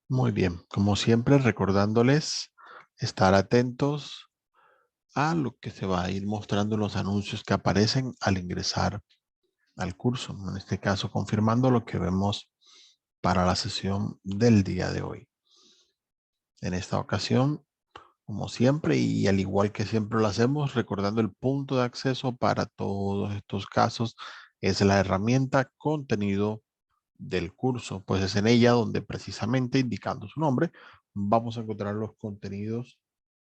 Muy bien, como siempre, recordándoles estar atentos a lo que se va a ir mostrando en los anuncios que aparecen al ingresar al curso. En este caso, confirmando lo que vemos para la sesión del día de hoy. En esta ocasión, como siempre, y al igual que siempre lo hacemos, recordando el punto de acceso para todos estos casos, es la herramienta contenido del curso, pues es en ella donde precisamente indicando su nombre, vamos a encontrar los contenidos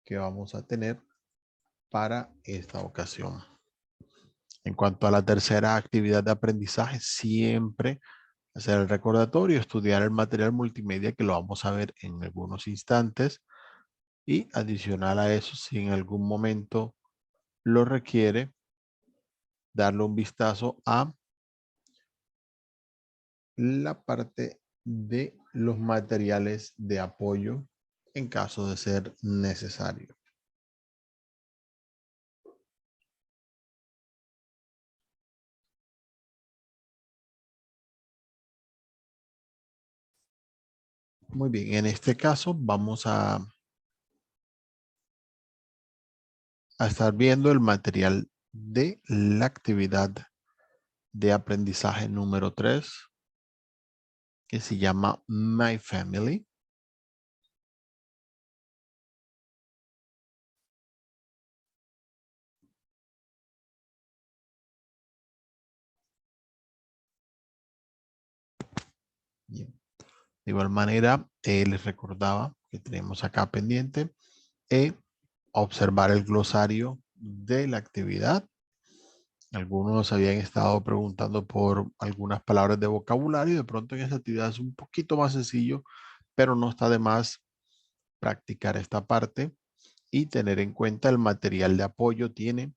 que vamos a tener para esta ocasión. En cuanto a la tercera actividad de aprendizaje, siempre hacer el recordatorio, estudiar el material multimedia que lo vamos a ver en algunos instantes y adicional a eso, si en algún momento lo requiere, darle un vistazo a la parte de los materiales de apoyo en caso de ser necesario. Muy bien, en este caso vamos a estar viendo el material de la actividad de aprendizaje número 3, que se llama My Family. Bien. De igual manera, les recordaba que tenemos acá pendiente observar el glosario de la actividad. Algunos habían estado preguntando por algunas palabras de vocabulario. De pronto en esta actividad es un poquito más sencillo, pero no está de más practicar esta parte y tener en cuenta el material de apoyo. Tiene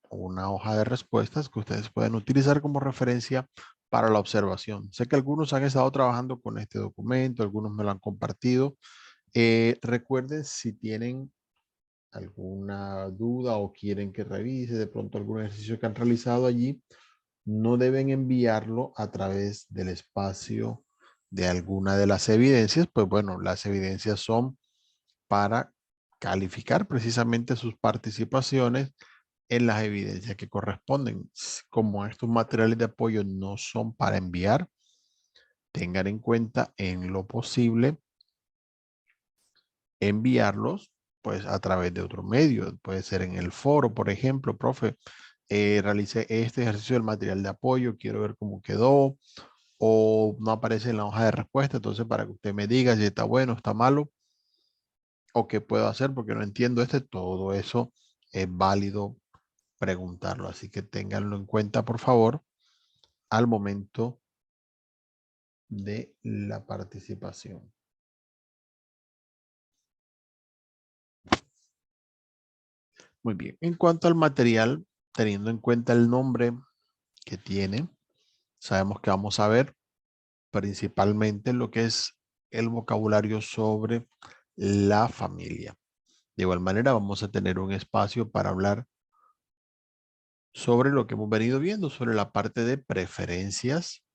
una hoja de respuestas que ustedes pueden utilizar como referencia para la observación. Sé que algunos han estado trabajando con este documento, algunos me lo han compartido. Recuerden, si tienen alguna duda o quieren que revise de pronto algún ejercicio que han realizado allí, no deben enviarlo a través del espacio de alguna de las evidencias. Pues bueno, las evidencias son para calificar precisamente sus participaciones en las evidencias que corresponden. Como estos materiales de apoyo no son para enviar, tengan en cuenta en lo posible enviarlos pues a través de otro medio. Puede ser en el foro, por ejemplo, profe, realicé este ejercicio del material de apoyo, quiero ver cómo quedó, o no aparece en la hoja de respuesta, entonces para que usted me diga si está bueno, está malo, o qué puedo hacer porque no entiendo todo eso es válido preguntarlo. Así que ténganlo en cuenta, por favor, al momento de la participación. Muy bien. En cuanto al material, teniendo en cuenta el nombre que tiene, sabemos que vamos a ver principalmente lo que es el vocabulario sobre la familia. De igual manera, vamos a tener un espacio para hablar sobre lo que hemos venido viendo, sobre la parte de preferencias.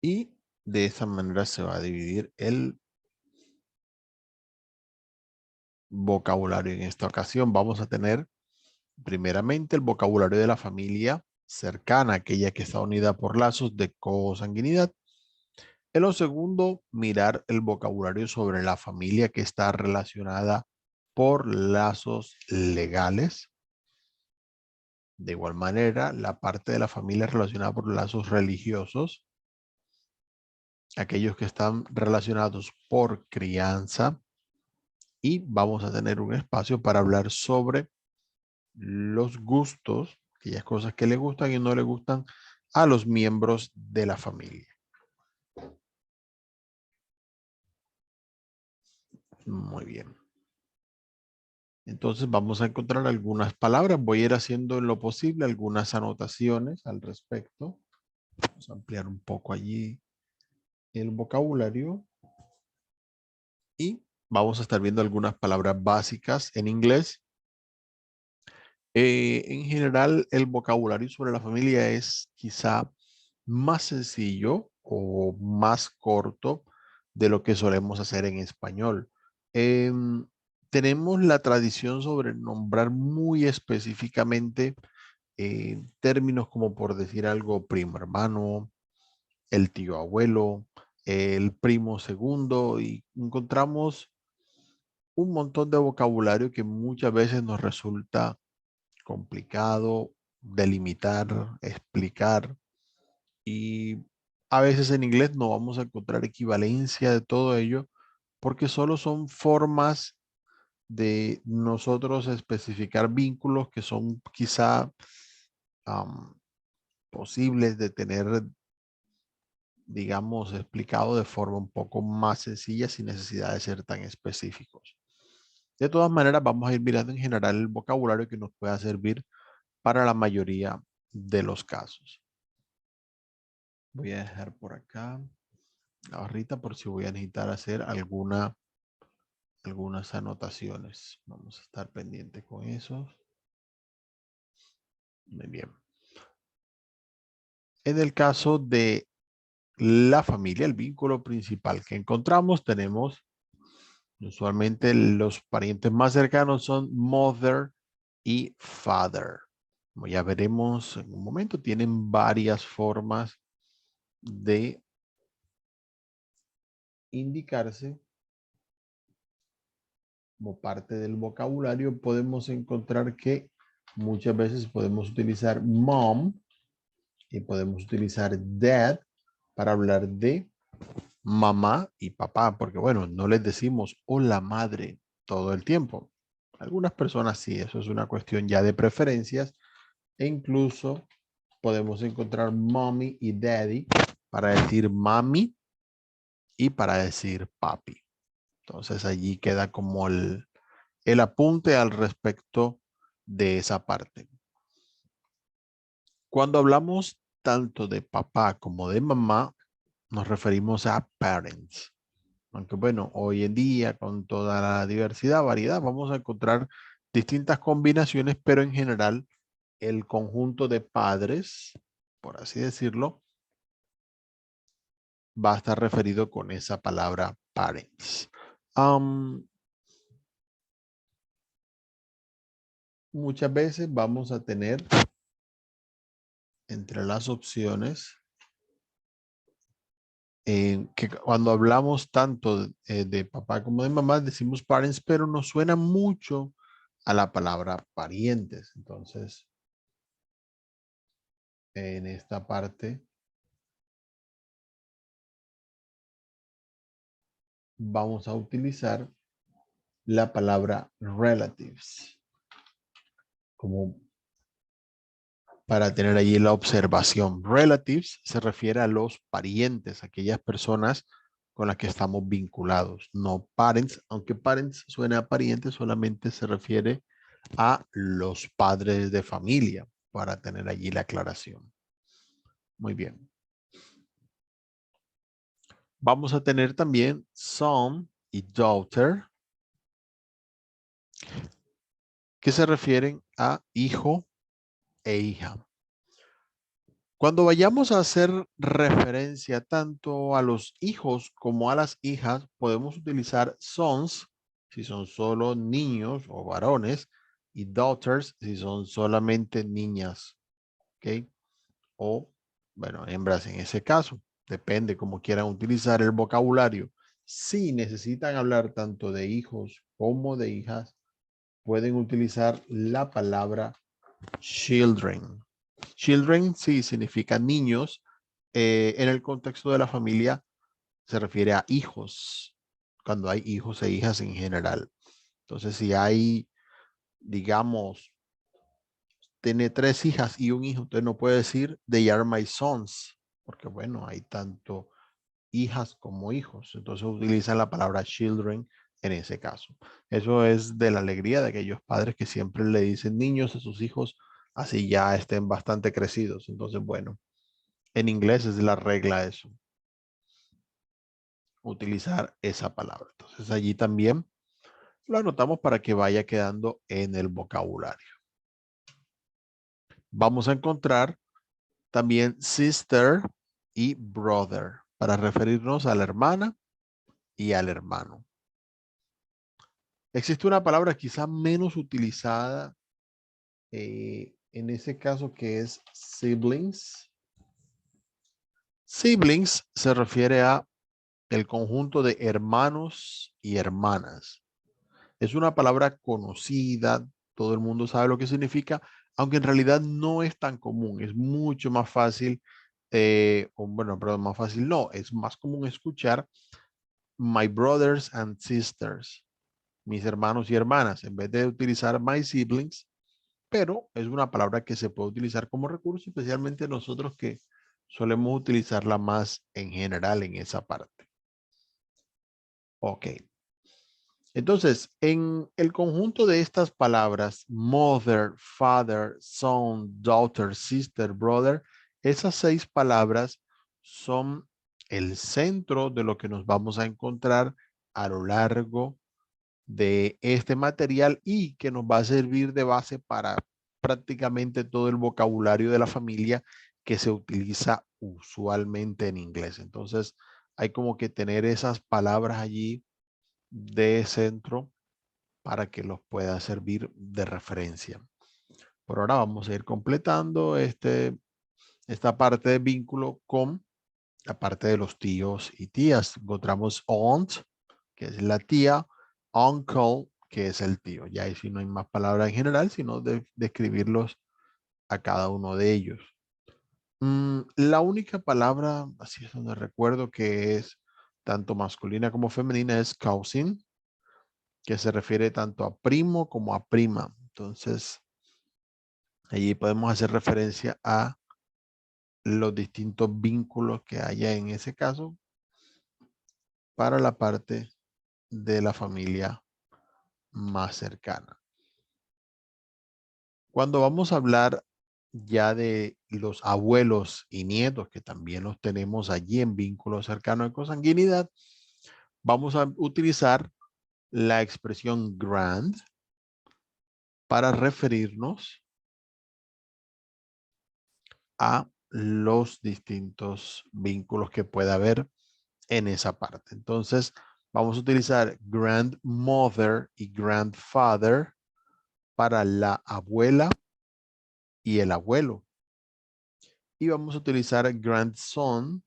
Y de esa manera se va a dividir el vocabulario. En esta ocasión vamos a tener primeramente el vocabulario de la familia cercana, aquella que está unida por lazos de consanguinidad. En lo segundo, mirar el vocabulario sobre la familia que está relacionada por lazos legales. De igual manera, la parte de la familia relacionada por lazos religiosos, aquellos que están relacionados por crianza, y vamos a tener un espacio para hablar sobre los gustos, aquellas cosas que le gustan y no le gustan a los miembros de la familia. Muy bien. Entonces vamos a encontrar algunas palabras. Voy a ir haciendo en lo posible algunas anotaciones al respecto. Vamos a ampliar un poco allí el vocabulario y vamos a estar viendo algunas palabras básicas en inglés. En general, el vocabulario sobre la familia es quizá más sencillo o más corto de lo que solemos hacer en español. Tenemos la tradición sobre nombrar muy específicamente términos como, por decir algo, primo hermano, el tío abuelo, el primo segundo, y encontramos un montón de vocabulario que muchas veces nos resulta complicado delimitar, explicar, y a veces en inglés no vamos a encontrar equivalencia de todo ello porque solo son formas de nosotros especificar vínculos que son quizá am, posibles de tener, digamos, explicado de forma un poco más sencilla sin necesidad de ser tan específicos. De todas maneras, vamos a ir mirando en general el vocabulario que nos pueda servir para la mayoría de los casos. Voy a dejar por acá la barrita por si voy a necesitar hacer algunas anotaciones. Vamos a estar pendiente con eso. Muy bien. En el caso de la familia, el vínculo principal que encontramos, tenemos usualmente los parientes más cercanos son mother y father. Como ya veremos en un momento, tienen varias formas de indicarse. Como parte del vocabulario podemos encontrar que muchas veces podemos utilizar mom y podemos utilizar dad para hablar de mamá y papá, porque bueno, no les decimos hola madre todo el tiempo. Algunas personas sí, eso es una cuestión ya de preferencias, e incluso podemos encontrar mommy y daddy para decir mami y para decir papi. Entonces allí queda como el apunte al respecto de esa parte. Cuando hablamos tanto de papá como de mamá, nos referimos a parents. Aunque bueno, hoy en día con toda la diversidad, variedad, vamos a encontrar distintas combinaciones, pero en general el conjunto de padres, por así decirlo, va a estar referido con esa palabra parents. Muchas veces vamos a tener entre las opciones que cuando hablamos tanto de papá como de mamá decimos parents, pero nos suena mucho a la palabra parientes. Entonces, en esta parte vamos a utilizar la palabra relatives como para tener allí la observación. Relatives se refiere a los parientes, aquellas personas con las que estamos vinculados, no parents, aunque parents suena a parientes, solamente se refiere a los padres de familia, para tener allí la aclaración. Muy bien. Vamos a tener también son y daughter, que se refieren a hijo e hija. Cuando vayamos a hacer referencia tanto a los hijos como a las hijas, podemos utilizar sons si son solo niños o varones y daughters si son solamente niñas, ¿ok? O, bueno, hembras en ese caso. Depende cómo quieran utilizar el vocabulario. Si necesitan hablar tanto de hijos como de hijas, pueden utilizar la palabra children. Children sí significa niños. En el contexto de la familia se refiere a hijos, cuando hay hijos e hijas en general. Entonces, si hay, digamos, tiene 3 hijas y un hijo, entonces no puede decir they are my sons, porque bueno, hay tanto hijas como hijos. Entonces utilizan la palabra children en ese caso. Eso es de la alegría de aquellos padres que siempre le dicen niños a sus hijos, así ya estén bastante crecidos. Entonces, bueno, en inglés es la regla eso, utilizar esa palabra. Entonces allí también lo anotamos para que vaya quedando en el vocabulario. Vamos a encontrar también sister y brother para referirnos a la hermana y al hermano. Existe una palabra quizá menos utilizada en ese caso que es siblings. Siblings se refiere a el conjunto de hermanos y hermanas. Es una palabra conocida, todo el mundo sabe lo que significa, aunque en realidad no es tan común, es mucho más fácil, bueno, perdón, más fácil no, es más común escuchar my brothers and sisters, mis hermanos y hermanas, en vez de utilizar my siblings, pero es una palabra que se puede utilizar como recurso, especialmente nosotros que solemos utilizarla más en general en esa parte. Ok. Entonces, en el conjunto de estas palabras, mother, father, son, daughter, sister, brother, esas 6 palabras son el centro de lo que nos vamos a encontrar a lo largo de este material y que nos va a servir de base para prácticamente todo el vocabulario de la familia que se utiliza usualmente en inglés. Entonces, hay como que tener esas palabras allí de centro para que los pueda servir de referencia. Por ahora vamos a ir completando esta parte de vínculo con la parte de los tíos y tías. Encontramos aunt, que es la tía, uncle, que es el tío. Ya ahí sí no hay más palabras en general, sino de describirlos a cada uno de ellos. La única palabra, así es donde recuerdo que es tanto masculina como femenina, es cousin, que se refiere tanto a primo como a prima. Entonces, allí podemos hacer referencia a los distintos vínculos que haya en ese caso para la parte de la familia más cercana. Cuando vamos a hablar ya de los abuelos y nietos, que también los tenemos allí en vínculos cercanos de consanguinidad, vamos a utilizar la expresión grand para referirnos a los distintos vínculos que pueda haber en esa parte. Entonces, vamos a utilizar grandmother y grandfather para la abuela y el abuelo. Y vamos a utilizar grandson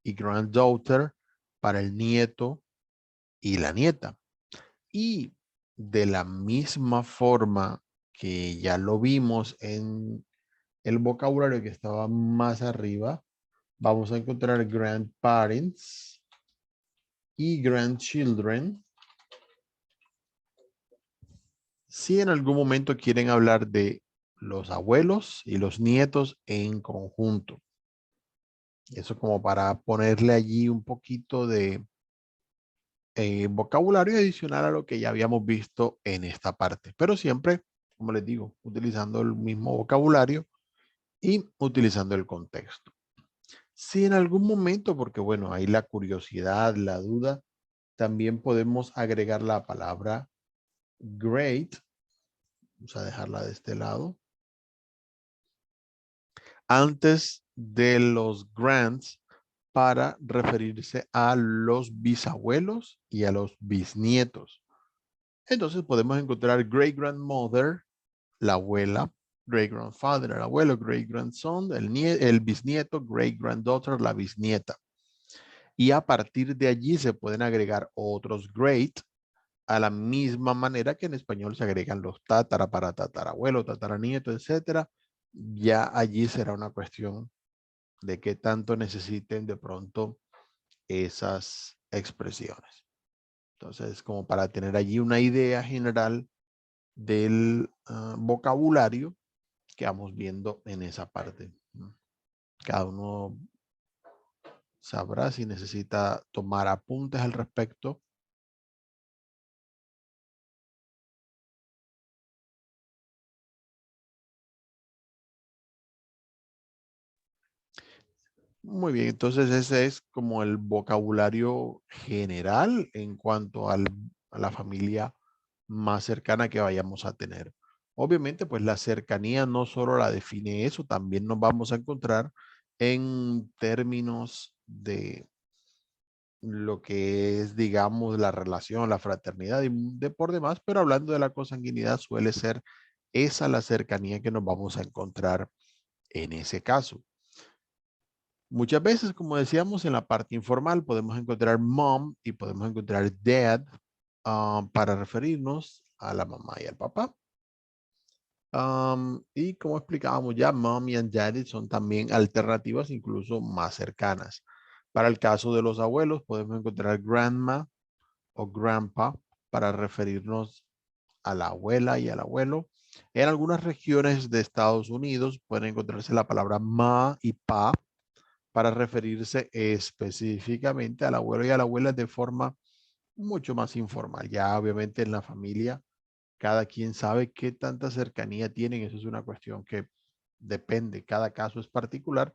y granddaughter para el nieto y la nieta. Y de la misma forma que ya lo vimos en el vocabulario que estaba más arriba, vamos a encontrar grandparents y grandchildren. Si en algún momento quieren hablar de los abuelos y los nietos en conjunto. Eso como para ponerle allí un poquito de vocabulario adicional a lo que ya habíamos visto en esta parte. Pero siempre, como les digo, utilizando el mismo vocabulario y utilizando el contexto. Si en algún momento, porque bueno, ahí la curiosidad, la duda, también podemos agregar la palabra great. Vamos a dejarla de este lado. Antes de los grands para referirse a los bisabuelos y a los bisnietos. Entonces podemos encontrar great grandmother, la abuela, great grandfather, el abuelo, great grandson, el bisnieto, great granddaughter, la bisnieta. Y a partir de allí se pueden agregar otros great a la misma manera que en español se agregan los tatara para tatarabuelo, tataranieto, etcétera. Ya allí será una cuestión de qué tanto necesiten de pronto esas expresiones. Entonces, como para tener allí una idea general del vocabulario que vamos viendo en esa parte. Cada uno sabrá si necesita tomar apuntes al respecto. Muy bien, entonces ese es como el vocabulario general en cuanto a la familia más cercana que vayamos a tener. Obviamente, pues la cercanía no solo la define eso, también nos vamos a encontrar en términos de lo que es, digamos, la relación, la fraternidad y de por demás, pero hablando de la consanguinidad suele ser esa la cercanía que nos vamos a encontrar en ese caso. Muchas veces, como decíamos, en la parte informal podemos encontrar mom y podemos encontrar dad para referirnos a la mamá y al papá. Y como explicábamos ya, mommy and daddy son también alternativas incluso más cercanas. Para el caso de los abuelos, podemos encontrar grandma o grandpa para referirnos a la abuela y al abuelo. En algunas regiones de Estados Unidos pueden encontrarse la palabra ma y pa para referirse específicamente al abuelo y a la abuela de forma mucho más informal. Ya obviamente en la familia cada quien sabe qué tanta cercanía tienen. Eso es una cuestión que depende, cada caso es particular,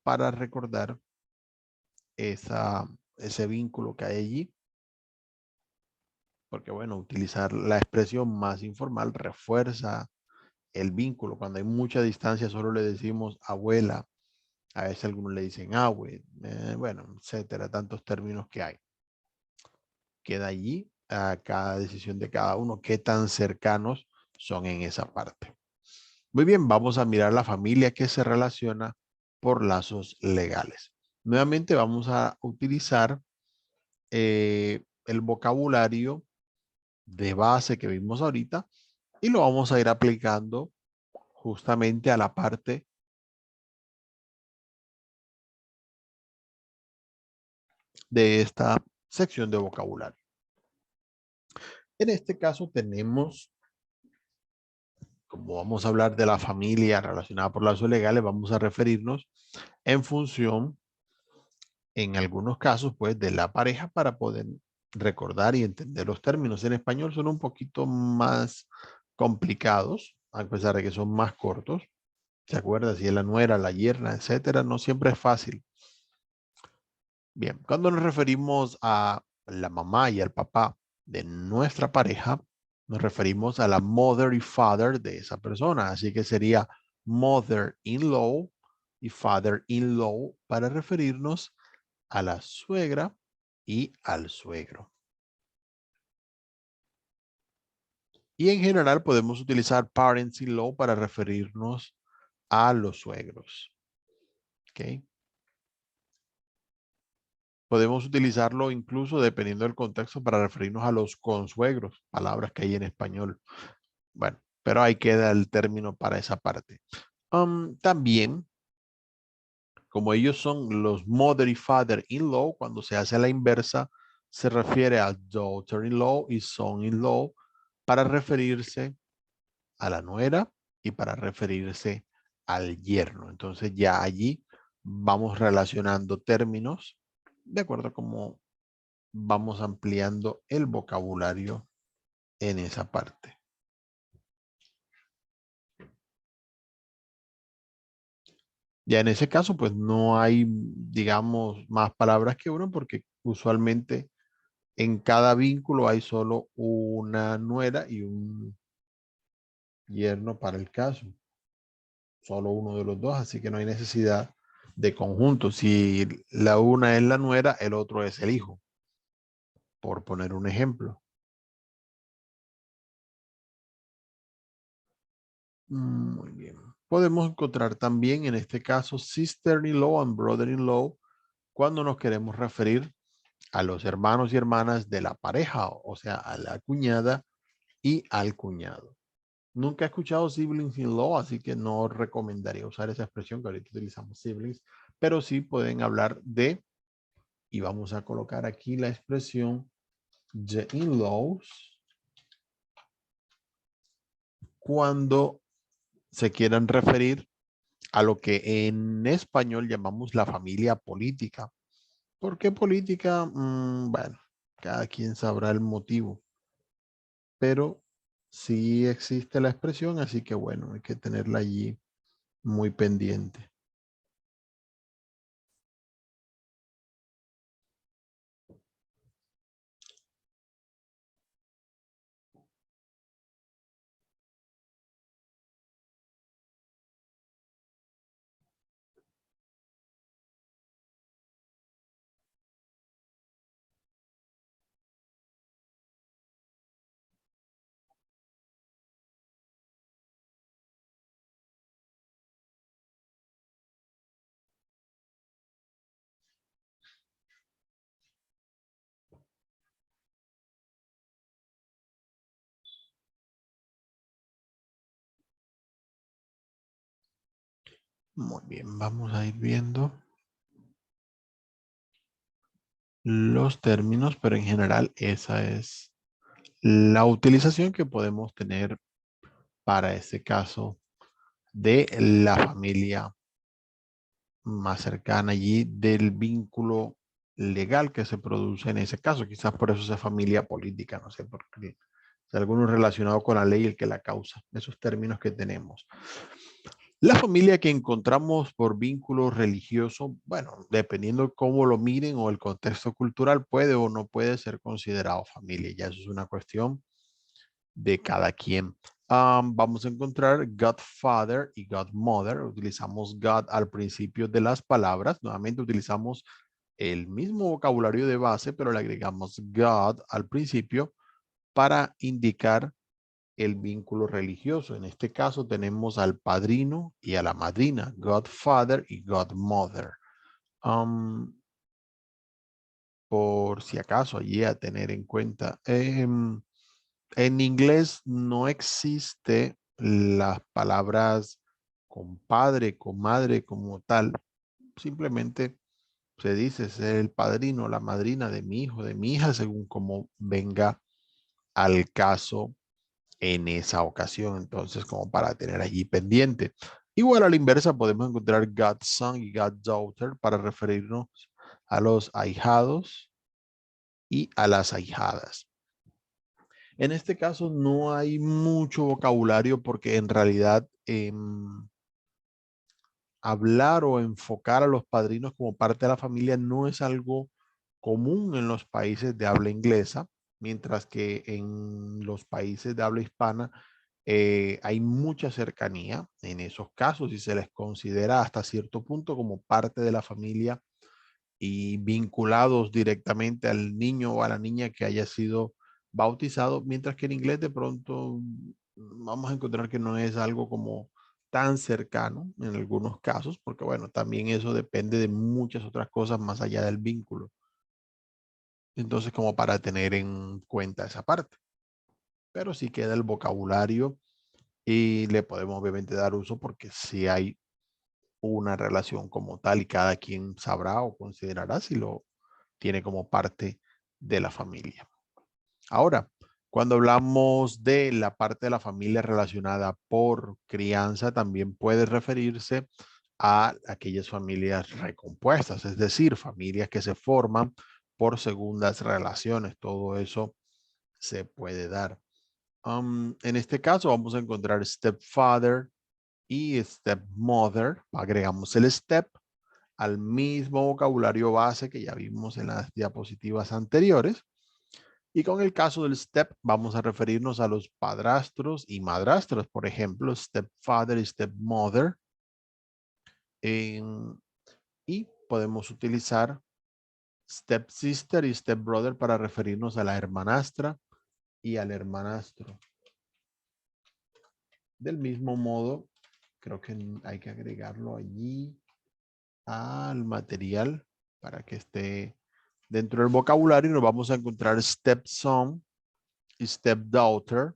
para recordar ese vínculo que hay allí. Porque bueno, utilizar la expresión más informal refuerza el vínculo. Cuando hay mucha distancia solo le decimos abuela, a veces algunos le dicen abue, bueno, etcétera, tantos términos que hay. Queda allí a cada decisión de cada uno, qué tan cercanos son en esa parte. Muy bien, vamos a mirar la familia que se relaciona por lazos legales. Nuevamente vamos a utilizar el vocabulario de base que vimos ahorita y lo vamos a ir aplicando justamente a la parte de esta sección de vocabulario. En este caso tenemos, como vamos a hablar de la familia relacionada por lazos legales, vamos a referirnos en función, en algunos casos, pues, de la pareja para poder recordar y entender los términos. En español son un poquito más complicados, a pesar de que son más cortos. ¿Se acuerda? Si es la nuera, la yerna, etcétera, no siempre es fácil. Bien, cuando nos referimos a la mamá y al papá de nuestra pareja, nos referimos a la mother y father de esa persona. Así que sería mother-in-law y father-in-law para referirnos a la suegra y al suegro. Y en general podemos utilizar parents-in-law para referirnos a los suegros. ¿Ok? Podemos utilizarlo incluso dependiendo del contexto para referirnos a los consuegros, palabras que hay en español. Bueno, pero ahí queda el término para esa parte. También, como ellos son los mother y father-in-law, cuando se hace la inversa, se refiere a daughter-in-law y son-in-law para referirse a la nuera y para referirse al yerno. Entonces ya allí vamos relacionando términos de acuerdo a cómo vamos ampliando el vocabulario en esa parte. Ya en ese caso, pues no hay, digamos, más palabras que uno, porque usualmente en cada vínculo hay solo una nuera y un yerno para el caso. Solo uno de los dos, así que no hay necesidad de conjunto. Si la una es la nuera, el otro es el hijo, por poner un ejemplo. Muy bien. Podemos encontrar también en este caso sister-in-law and brother-in-law cuando nos queremos referir a los hermanos y hermanas de la pareja, o sea, a la cuñada y al cuñado. Nunca he escuchado siblings in law, así que no recomendaría usar esa expresión que ahorita utilizamos siblings, pero sí pueden hablar de, y vamos a colocar aquí la expresión the in-laws cuando se quieran referir a lo que en español llamamos la familia política. ¿Por qué política? Bueno, cada quien sabrá el motivo, pero sí existe la expresión, así que bueno, hay que tenerla allí muy pendiente. Muy bien, vamos a ir viendo los términos, pero en general esa es la utilización que podemos tener para este caso de la familia más cercana allí, del vínculo legal que se produce en ese caso. Quizás por eso es familia política, no sé por qué. Es alguno relacionado con la ley el que la causa, esos términos que tenemos. La familia que encontramos por vínculo religioso, bueno, dependiendo cómo lo miren o el contexto cultural, puede o no puede ser considerado familia. Ya eso es una cuestión de cada quien. Vamos a encontrar Godfather y Godmother. Utilizamos God al principio de las palabras. Nuevamente utilizamos el mismo vocabulario de base, pero le agregamos God al principio para indicar el vínculo religioso. En este caso tenemos al padrino y a la madrina, Godfather y Godmother. Um, por si acaso, allí a tener en cuenta. En inglés no existe las palabras compadre, comadre como tal. Simplemente se dice ser el padrino, la madrina de mi hijo, de mi hija, según como venga al caso en esa ocasión. Entonces, como para tener allí pendiente. Igual a la inversa podemos encontrar godson y goddaughter para referirnos a los ahijados y a las ahijadas. En este caso no hay mucho vocabulario porque en realidad hablar o enfocar a los padrinos como parte de la familia no es algo común en los países de habla inglesa, mientras que en los países de habla hispana hay mucha cercanía en esos casos y se les considera hasta cierto punto como parte de la familia y vinculados directamente al niño o a la niña que haya sido bautizado, mientras que en inglés de pronto vamos a encontrar que no es algo como tan cercano en algunos casos, porque bueno, también eso depende de muchas otras cosas más allá del vínculo. Entonces, como para tener en cuenta esa parte. Pero sí queda el vocabulario y le podemos obviamente dar uso porque si hay una relación como tal y cada quien sabrá o considerará si lo tiene como parte de la familia. Ahora, cuando hablamos de la parte de la familia relacionada por crianza, también puede referirse a aquellas familias recompuestas, es decir, familias que se forman por segundas relaciones. Todo eso se puede dar. En este caso vamos a encontrar stepfather y stepmother. Agregamos el step al mismo vocabulario base que ya vimos en las diapositivas anteriores. Y con el caso del step vamos a referirnos a los padrastros y madrastros, por ejemplo, stepfather y stepmother. Y podemos utilizar stepsister y stepbrother para referirnos a la hermanastra y al hermanastro. Del mismo modo, creo que hay que agregarlo allí al material para que esté dentro del vocabulario. Nos vamos a encontrar stepson y stepdaughter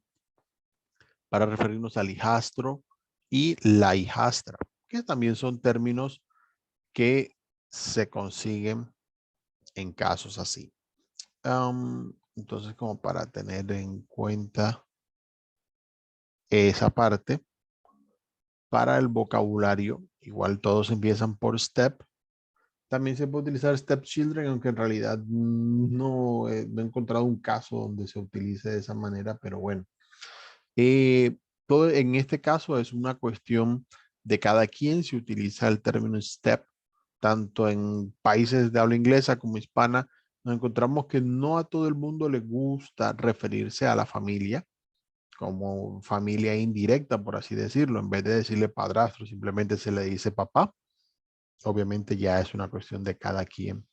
para referirnos al hijastro y la hijastra, que también son términos que se consiguen en casos así. Entonces, como para tener en cuenta esa parte, para el vocabulario, igual todos empiezan por step. También se puede utilizar stepchildren, aunque en realidad no he encontrado un caso donde se utilice de esa manera, pero bueno. Todo en este caso es una cuestión de cada quien. Se utiliza el término step, tanto en países de habla inglesa como hispana. Nos encontramos que no a todo el mundo le gusta referirse a la familia como familia indirecta, por así decirlo. En vez de decirle padrastro, simplemente se le dice papá. Obviamente ya es una cuestión de cada quien,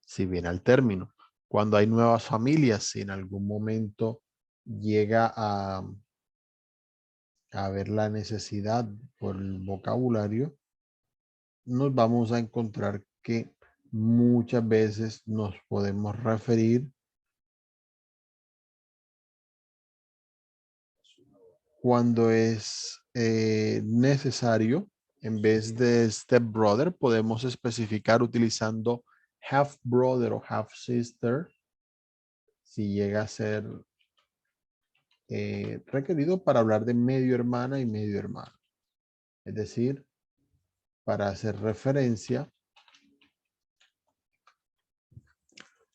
si viene al término. Cuando hay nuevas familias, si en algún momento llega a ver la necesidad por el vocabulario, nos vamos a encontrar que muchas veces nos podemos referir cuando es necesario En vez de stepbrother, podemos especificar utilizando half brother o half sister, si llega a ser requerido para hablar de medio hermana y medio hermano. Es decir, para hacer referencia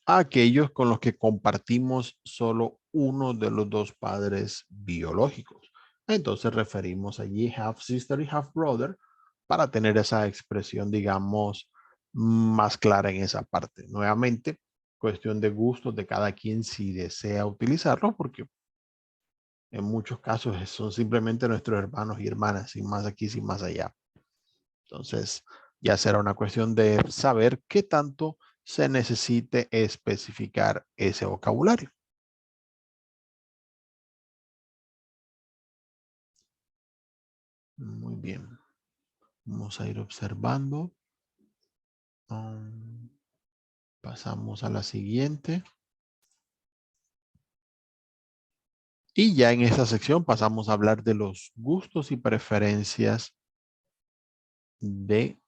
a aquellos con los que compartimos solo uno de los dos padres biológicos. Entonces referimos allí half sister y half brother para tener esa expresión, digamos, más clara en esa parte. Nuevamente, cuestión de gustos de cada quien si desea utilizarlo, porque en muchos casos son simplemente nuestros hermanos y hermanas, sin más aquí, sin más allá. Entonces, ya será una cuestión de saber qué tanto se necesite especificar ese vocabulario. Muy bien. Vamos a ir observando. Pasamos a la siguiente. Y ya en esta sección pasamos a hablar de los gustos y preferencias de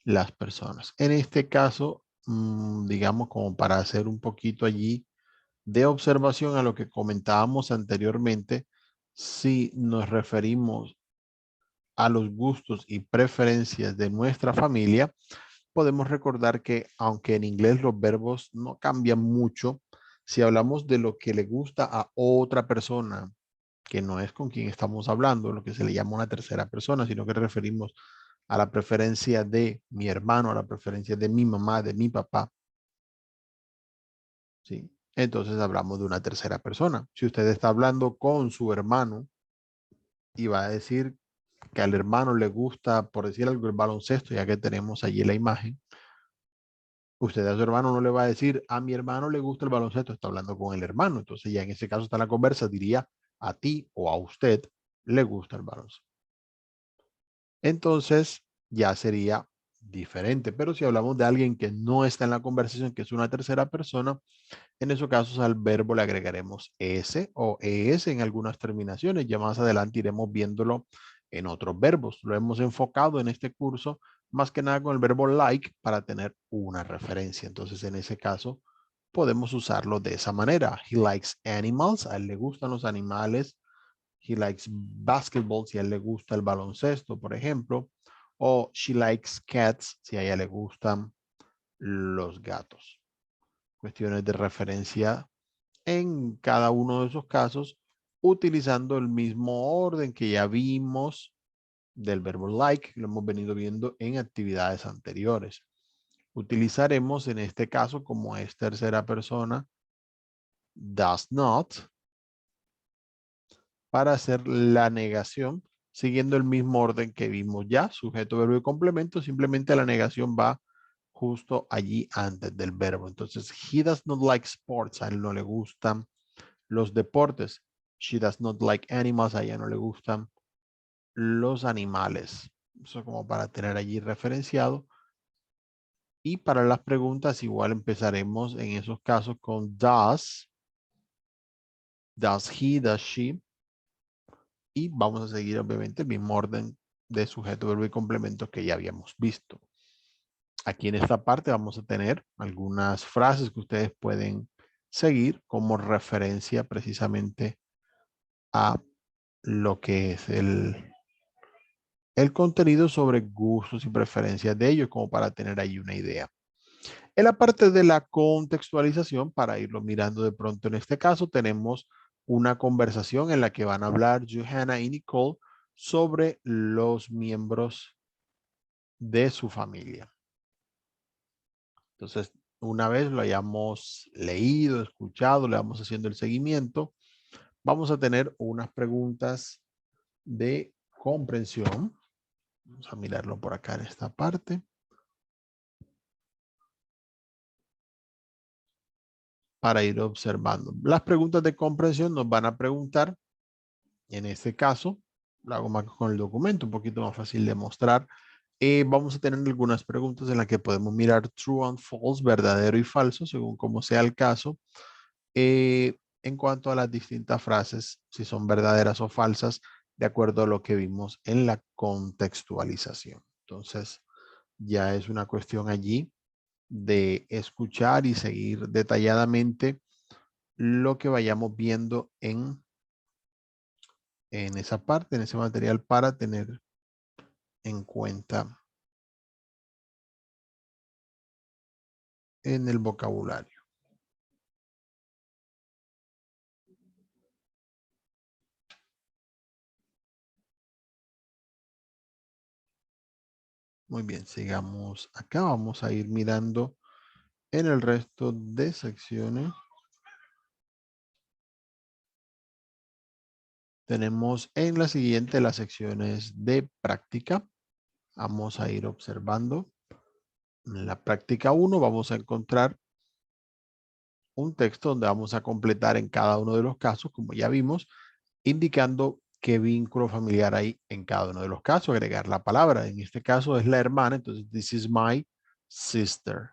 las personas. En este caso, digamos como para hacer un poquito allí de observación a lo que comentábamos anteriormente, si nos referimos a los gustos y preferencias de nuestra familia, podemos recordar que aunque en inglés los verbos no cambian mucho, si hablamos de lo que le gusta a otra persona, que no es con quien estamos hablando, lo que se le llama una tercera persona, sino que referimos a la preferencia de mi hermano, a la preferencia de mi mamá, de mi papá, ¿sí? Entonces hablamos de una tercera persona. Si usted está hablando con su hermano y va a decir que al hermano le gusta, por decir algo, el baloncesto, ya que tenemos allí la imagen, usted a su hermano no le va a decir, a mi hermano le gusta el baloncesto, está hablando con el hermano. Entonces ya en ese caso está la conversa, diría a ti o a usted le gusta el baloncesto. Entonces ya sería diferente. Pero si hablamos de alguien que no está en la conversación, que es una tercera persona, en esos casos al verbo le agregaremos s o es en algunas terminaciones. Ya más adelante iremos viéndolo en otros verbos. Lo hemos enfocado en este curso más que nada con el verbo like para tener una referencia. Entonces en ese caso podemos usarlo de esa manera. He likes animals. A él le gustan los animales. He likes basketball. Si a él le gusta el baloncesto, por ejemplo. O she likes cats. Si a ella le gustan los gatos. Cuestiones de referencia en cada uno de esos casos utilizando el mismo orden que ya vimos del verbo like, lo hemos venido viendo en actividades anteriores. Utilizaremos en este caso, como es tercera persona, does not, para hacer la negación, siguiendo el mismo orden que vimos ya, sujeto, verbo y complemento, simplemente la negación va justo allí antes del verbo. Entonces, he does not like sports, a él no le gustan los deportes. She does not like animals, a ella no le gustan los animales. Eso como para tener allí referenciado. Y para las preguntas igual empezaremos en esos casos con does he, does she. Y vamos a seguir obviamente el mismo orden de sujeto, verbo y complemento que ya habíamos visto. Aquí en esta parte vamos a tener algunas frases que ustedes pueden seguir como referencia precisamente a lo que es el contenido sobre gustos y preferencias de ellos, como para tener ahí una idea. En la parte de la contextualización, para irlo mirando de pronto en este caso, tenemos una conversación en la que van a hablar Johanna y Nicole sobre los miembros de su familia. Entonces, una vez lo hayamos leído, escuchado, le vamos haciendo el seguimiento, vamos a tener unas preguntas de comprensión. Vamos a mirarlo por acá en esta parte. Para ir observando. Las preguntas de comprensión nos van a preguntar, en este caso, lo hago más con el documento, un poquito más fácil de mostrar. Vamos a tener algunas preguntas en las que podemos mirar true and false, verdadero y falso, según como sea el caso. En cuanto a las distintas frases, si son verdaderas o falsas, de acuerdo a lo que vimos en la contextualización. Entonces, ya es una cuestión allí de escuchar y seguir detalladamente lo que vayamos viendo en esa parte, en ese material, para tener en cuenta en el vocabulario. Muy bien, sigamos acá. Vamos a ir mirando en el resto de secciones. Tenemos en la siguiente las secciones de práctica. Vamos a ir observando. En la práctica 1 vamos a encontrar un texto donde vamos a completar en cada uno de los casos, como ya vimos, indicando qué vínculo familiar hay en cada uno de los casos, agregar la palabra. En este caso es la hermana, entonces this is my sister.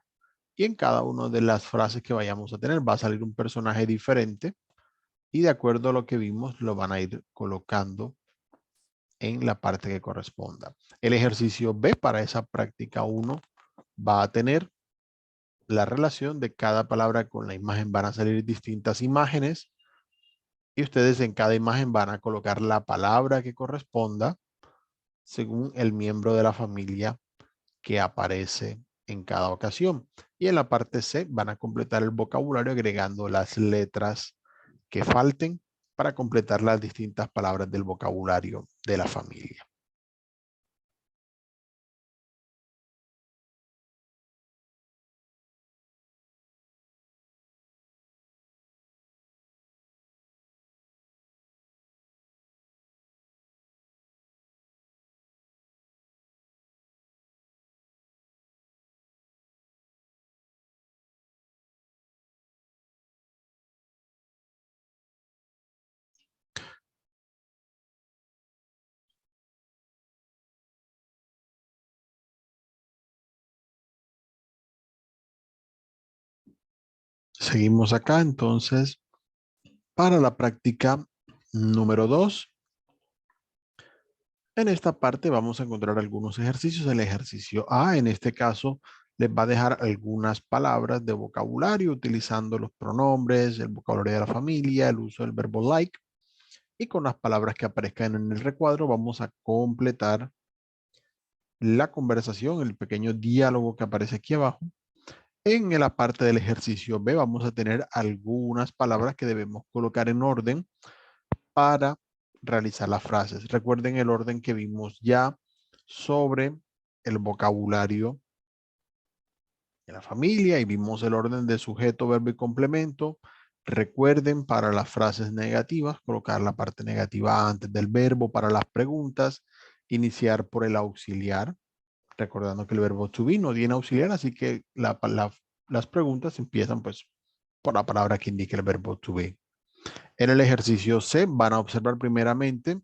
Y en cada una de las frases que vayamos a tener va a salir un personaje diferente y de acuerdo a lo que vimos lo van a ir colocando en la parte que corresponda. El ejercicio B para esa práctica 1 va a tener la relación de cada palabra con la imagen. Van a salir distintas imágenes y ustedes en cada imagen van a colocar la palabra que corresponda según el miembro de la familia que aparece en cada ocasión. Y en la parte C van a completar el vocabulario agregando las letras que falten para completar las distintas palabras del vocabulario de la familia. Seguimos acá entonces para la práctica número 2. En esta parte vamos a encontrar algunos ejercicios. El ejercicio A, en este caso, les va a dejar algunas palabras de vocabulario utilizando los pronombres, el vocabulario de la familia, el uso del verbo like. Y con las palabras que aparezcan en el recuadro vamos a completar la conversación, el pequeño diálogo que aparece aquí abajo. En la parte del ejercicio B vamos a tener algunas palabras que debemos colocar en orden para realizar las frases. Recuerden el orden que vimos ya sobre el vocabulario de la familia y vimos el orden de sujeto, verbo y complemento. Recuerden para las frases negativas, colocar la parte negativa antes del verbo. Para las preguntas, iniciar por el auxiliar, recordando que el verbo to be no tiene auxiliar, así que las preguntas empiezan pues por la palabra que indica el verbo to be. En el ejercicio C van a observar primeramente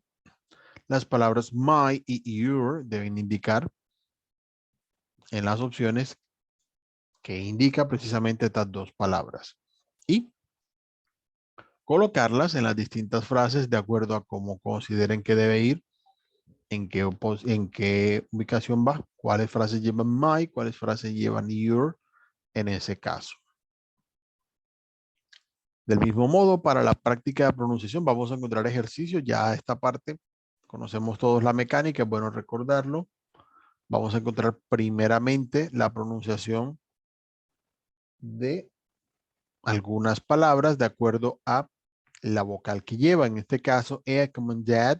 las palabras my y your deben indicar en las opciones que indica precisamente estas dos palabras y colocarlas en las distintas frases de acuerdo a cómo consideren que debe ir, en qué ubicación va, cuáles frases llevan my, cuáles frases llevan your en ese caso. Del mismo modo, para la práctica de pronunciación vamos a encontrar ejercicios. Ya esta parte conocemos todos la mecánica, es bueno recordarlo. Vamos a encontrar primeramente la pronunciación de algunas palabras de acuerdo a la vocal que lleva. En este caso, E como en dad,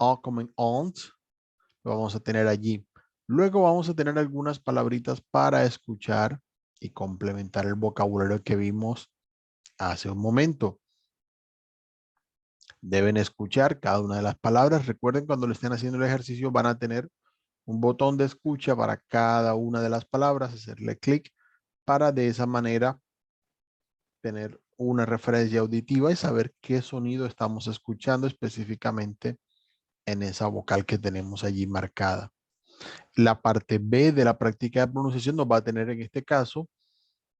O como en aunt, lo vamos a tener allí. Luego vamos a tener algunas palabritas para escuchar y complementar el vocabulario que vimos hace un momento. Deben escuchar cada una de las palabras. Recuerden, cuando lo estén haciendo el ejercicio van a tener un botón de escucha para cada una de las palabras, hacerle clic para de esa manera tener una referencia auditiva y saber qué sonido estamos escuchando específicamente en esa vocal que tenemos allí marcada. La parte B de la práctica de pronunciación nos va a tener en este caso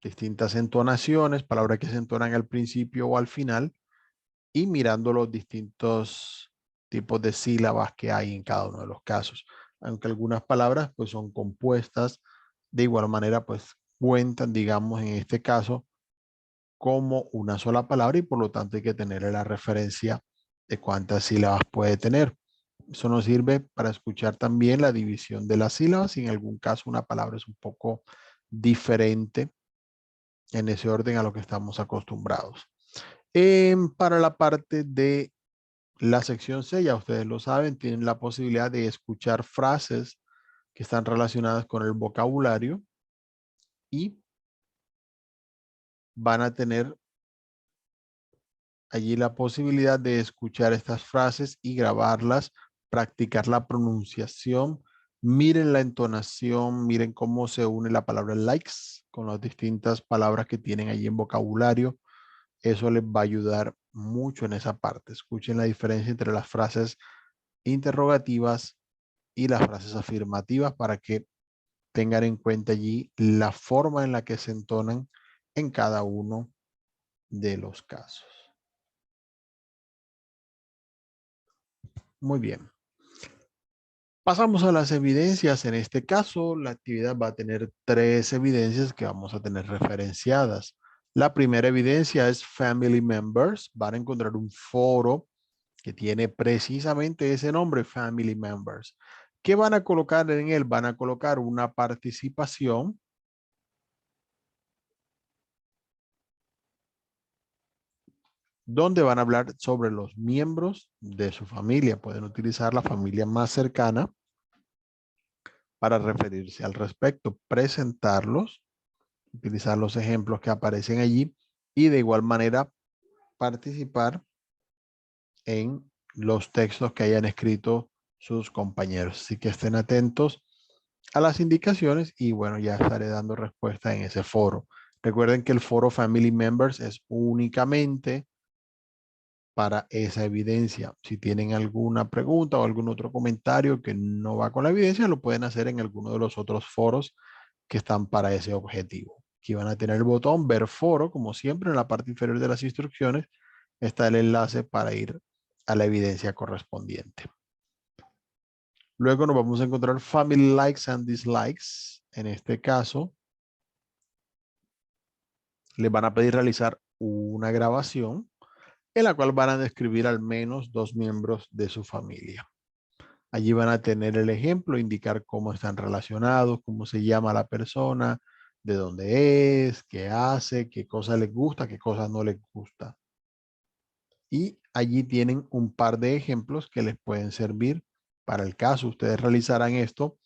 distintas entonaciones, palabras que se entonan al principio o al final y mirando los distintos tipos de sílabas que hay en cada uno de los casos. Aunque algunas palabras pues son compuestas, de igual manera pues cuentan, digamos, en este caso como una sola palabra y por lo tanto hay que tener la referencia de cuántas sílabas puede tener. Eso nos sirve para escuchar también la división de las sílabas. Si en algún caso una palabra es un poco diferente en ese orden a lo que estamos acostumbrados. Para la parte de la sección C, ya ustedes lo saben, tienen la posibilidad de escuchar frases que están relacionadas con el vocabulario y van a tener allí la posibilidad de escuchar estas frases y grabarlas, practicar la pronunciación. Miren la entonación, miren cómo se une la palabra likes con las distintas palabras que tienen allí en vocabulario. Eso les va a ayudar mucho en esa parte. Escuchen la diferencia entre las frases interrogativas y las frases afirmativas para que tengan en cuenta allí la forma en la que se entonan en cada uno de los casos. Muy bien. Pasamos a las evidencias. En este caso, la actividad va a tener 3 evidencias que vamos a tener referenciadas. La primera evidencia es Family Members. Van a encontrar un foro que tiene precisamente ese nombre, Family Members. ¿Qué van a colocar en él? Van a colocar una participación donde van a hablar sobre los miembros de su familia. Pueden utilizar la familia más cercana para referirse al respecto, presentarlos, utilizar los ejemplos que aparecen allí y de igual manera participar en los textos que hayan escrito sus compañeros. Así que estén atentos a las indicaciones y bueno, ya estaré dando respuesta en ese foro. Recuerden que el foro Family Members es únicamente para esa evidencia. Si tienen alguna pregunta o algún otro comentario que no va con la evidencia, lo pueden hacer en alguno de los otros foros que están para ese objetivo. Aquí van a tener el botón ver foro, como siempre en la parte inferior de las instrucciones está el enlace para ir a la evidencia correspondiente. Luego nos vamos a encontrar family likes and dislikes. En este caso, les van a pedir realizar una grabación en la cual van a describir al menos 2 miembros de su familia. Allí van a tener el ejemplo, indicar cómo están relacionados, cómo se llama la persona, de dónde es, qué hace, qué cosas les gusta, qué cosas no les gusta. Y allí tienen un par de ejemplos que les pueden servir para el caso. Ustedes realizarán esto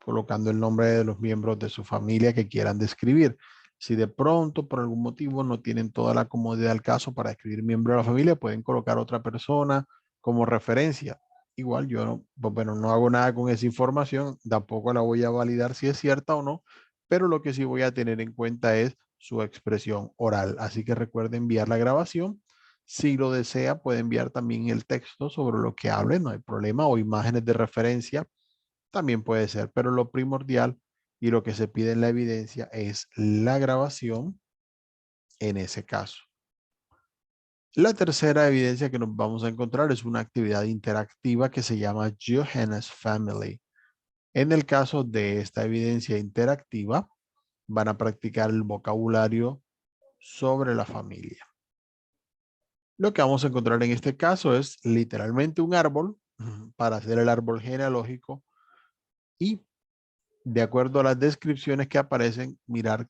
colocando el nombre de los miembros de su familia que quieran describir. Si de pronto, por algún motivo, no tienen toda la comodidad del caso para escribir miembro de la familia, pueden colocar otra persona como referencia. Igual yo no, pues bueno, no hago nada con esa información, tampoco la voy a validar si es cierta o no, pero lo que sí voy a tener en cuenta es su expresión oral. Así que recuerden enviar la grabación. Si lo desea, puede enviar también el texto sobre lo que hable, no hay problema, o imágenes de referencia también puede ser, pero lo primordial y lo que se pide en la evidencia es la grabación en ese caso. La tercera evidencia que nos vamos a encontrar es una actividad interactiva que se llama Johannes Family. En el caso de esta evidencia interactiva, van a practicar el vocabulario sobre la familia. Lo que vamos a encontrar en este caso es literalmente un árbol para hacer el árbol genealógico y de acuerdo a las descripciones que aparecen, mirar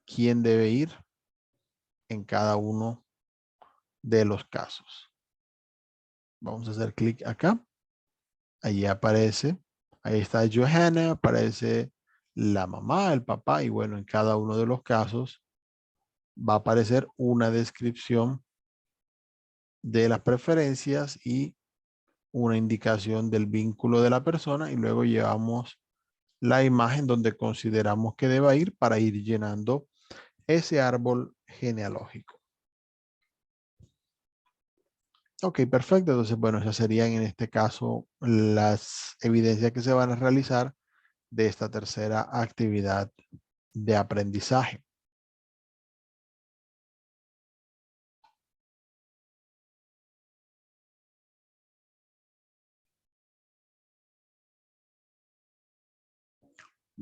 quién debe ir en cada uno de los casos. Vamos a hacer clic acá. Allí aparece, ahí está Johanna, aparece la mamá, el papá y bueno, en cada uno de los casos va a aparecer una descripción de las preferencias y una indicación del vínculo de la persona y luego llevamos la imagen donde consideramos que deba ir para ir llenando ese árbol genealógico. Ok, perfecto. Entonces, bueno, esas serían en este caso las evidencias que se van a realizar de esta tercera actividad de aprendizaje.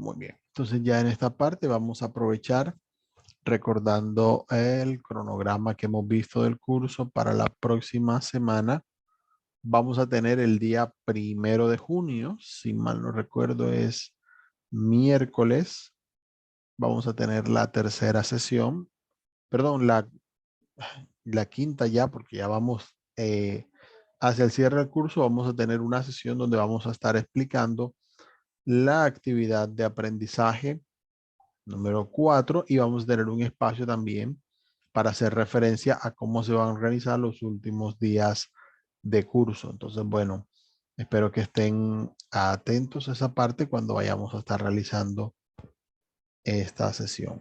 Muy bien. Entonces ya en esta parte vamos a aprovechar recordando el cronograma que hemos visto del curso para la próxima semana. Vamos a tener el día 1 de junio, si mal no recuerdo es miércoles. Vamos a tener la tercera sesión, perdón, la quinta ya, porque ya vamos hacia el cierre del curso. Vamos a tener una sesión donde vamos a estar explicando la actividad de aprendizaje número 4 y vamos a tener un espacio también para hacer referencia a cómo se van a organizar los últimos días de curso. Entonces, bueno, espero que estén atentos a esa parte cuando vayamos a estar realizando esta sesión.